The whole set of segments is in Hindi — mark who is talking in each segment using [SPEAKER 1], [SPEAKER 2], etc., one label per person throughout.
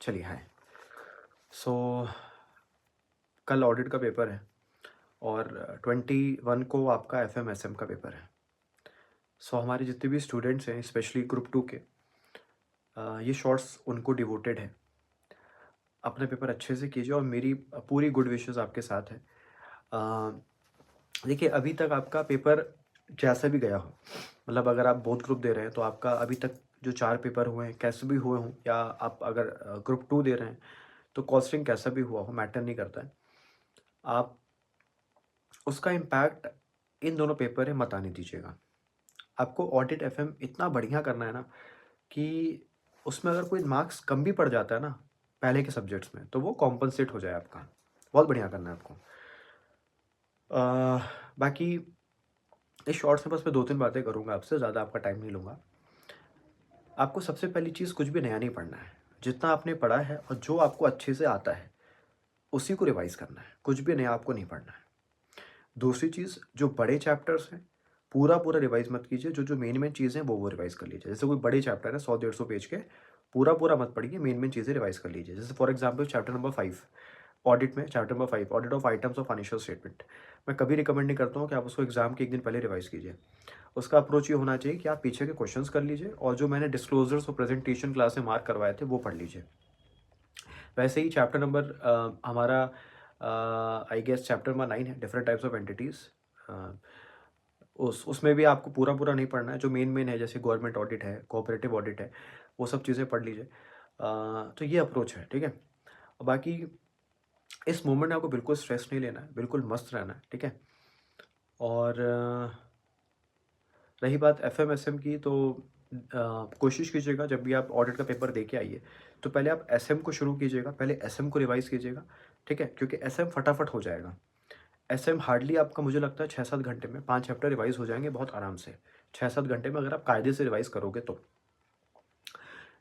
[SPEAKER 1] चलिए हाय। सो कल ऑडिट का पेपर है और 21 को आपका एफएमएसएम का पेपर है। सो हमारे जितने भी स्टूडेंट्स हैं स्पेशली ग्रुप 2 के, ये शॉर्ट्स उनको डिवोटेड है। अपने पेपर अच्छे से कीजिए और मेरी पूरी गुड विशेस आपके साथ है। अ, देखिए अभी तक आपका पेपर जैसा भी गया हो, मतलब अगर आप बोथ ग्रुप दे रहे हैं तो आपका अभी तक जो 4 पेपर हुए हैं कैसे भी हुए हों, या आप अगर ग्रुप 2 दे रहे हैं तो कॉस्टिंग कैसा भी हुआ हो मैटर नहीं करता है। आप उसका इम्पैक्ट इन दोनों पेपर में मत आने दीजिएगा। आपको ऑडिट एफएम इतना बढ़िया करना है ना कि उसमें अगर कोई मार्क्स कम भी पड़ जाता है ना पहले के सब्जेक्ट्स में, तो वो कॉम्पनसेट हो जाए आपका। बहुत बढ़िया करना है आपको। बाकी इस शॉर्ट्स में बस मैं 2-3 बातें करूँगा आपसे, ज़्यादा आपका टाइम नहीं लूँगा। आपको सबसे पहली चीज़, कुछ भी नया नहीं पढ़ना है। जितना आपने पढ़ा है और जो आपको अच्छे से आता है, उसी को रिवाइज़ करना है। कुछ भी नया आपको नहीं पढ़ना है। दूसरी चीज़, जो बड़े चैप्टर्स हैं, पूरा रिवाइज़ मत कीजिए। जो मेन चीज़ें हैं वो रिवाइज़ कर लीजिए। जैसे कोई बड़े चैप्टर है 100-150 पेज के, पूरा मत पढ़िए, मेन चीज़ें रिवाइज़ कर लीजिए। जैसे for example chapter number 5 audit में, chapter number 5 audit of items of financial statement. मैं कभी रिकमेंड नहीं करता हूँ कि आप उसको एग्ज़ाम के 1 दिन पहले रिवाइज़ कीजिए। उसका अप्रोच ये होना चाहिए कि आप पीछे के क्वेश्चंस कर लीजिए और जो मैंने डिस्क्लोज़र्स और प्रेजेंटेशन क्लास में मार्क करवाए थे वो पढ़ लीजिए। वैसे ही चैप्टर नंबर हमारा आई गेस चैप्टर नंबर 9 है, डिफरेंट टाइप्स ऑफ एंटिटीज़। उसमें भी आपको पूरा नहीं पढ़ना है। जो मेन है, जैसे गवर्नमेंट ऑडिट है, कोऑपरेटिव ऑडिट है, वो सब चीज़ें पढ़ लीजिए। तो ये अप्रोच है, ठीक है। बाकी इस मोमेंट में आपको बिल्कुल स्ट्रेस नहीं लेना है, बिल्कुल मस्त रहना है, ठीक है। और रही बात एफएमएसएम की, तो कोशिश कीजिएगा जब भी आप ऑडिट का पेपर दे के आइए तो पहले आप एसएम को शुरू कीजिएगा, पहले एसएम को रिवाइज़ कीजिएगा, ठीक है, क्योंकि एसएम फटाफट हो जाएगा। एसएम हार्डली आपका, मुझे लगता है 6-7 घंटे में 5 चैप्टर रिवाइज़ हो जाएंगे बहुत आराम से। 6-7 घंटे में अगर आप कायदे से रिवाइज़ करोगे तो।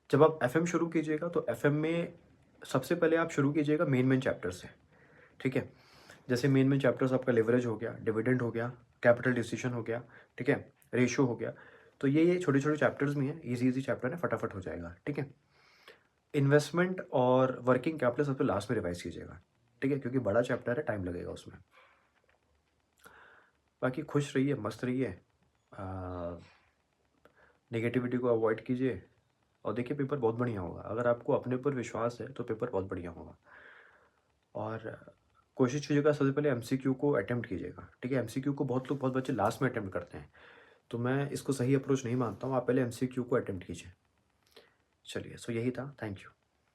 [SPEAKER 1] जब आप एफएम शुरू कीजिएगा तो एफएम में सबसे पहले आप शुरू कीजिएगा मेन चैप्टर से, ठीक है। जैसे मेन चैप्टर्स आपका लिवरेज हो गया, डिविडेंड हो गया, कैपिटल डिसीजन हो गया, ठीक है, रेशियो हो गया। तो ये छोटे-छोटे चैप्टर्स भी हैं, ईज़ी चैप्टर है, फटाफट हो जाएगा, ठीक है। इन्वेस्टमेंट और वर्किंग कैपिटल सबसे लास्ट में रिवाइज़ कीजिएगा, ठीक है, क्योंकि बड़ा चैप्टर है, टाइम लगेगा उसमें। बाकी खुश रहिए, मस्त रहिए, नेगेटिविटी को अवॉइड कीजिए और देखिए पेपर बहुत बढ़िया होगा। अगर आपको अपने ऊपर विश्वास है तो पेपर बहुत बढ़िया होगा। और कोशिश कीजिएगा सबसे पहले एमसीक्यू को अटेम्प्ट कीजिएगा, ठीक है। एमसीक्यू को बहुत बच्चे लास्ट में अटेम्प्ट करते हैं, तो मैं इसको सही अप्रोच नहीं मानता हूँ। आप पहले एमसीक्यू को अटेम्प्ट कीजिए। चलिए, सो यही था। Thank you.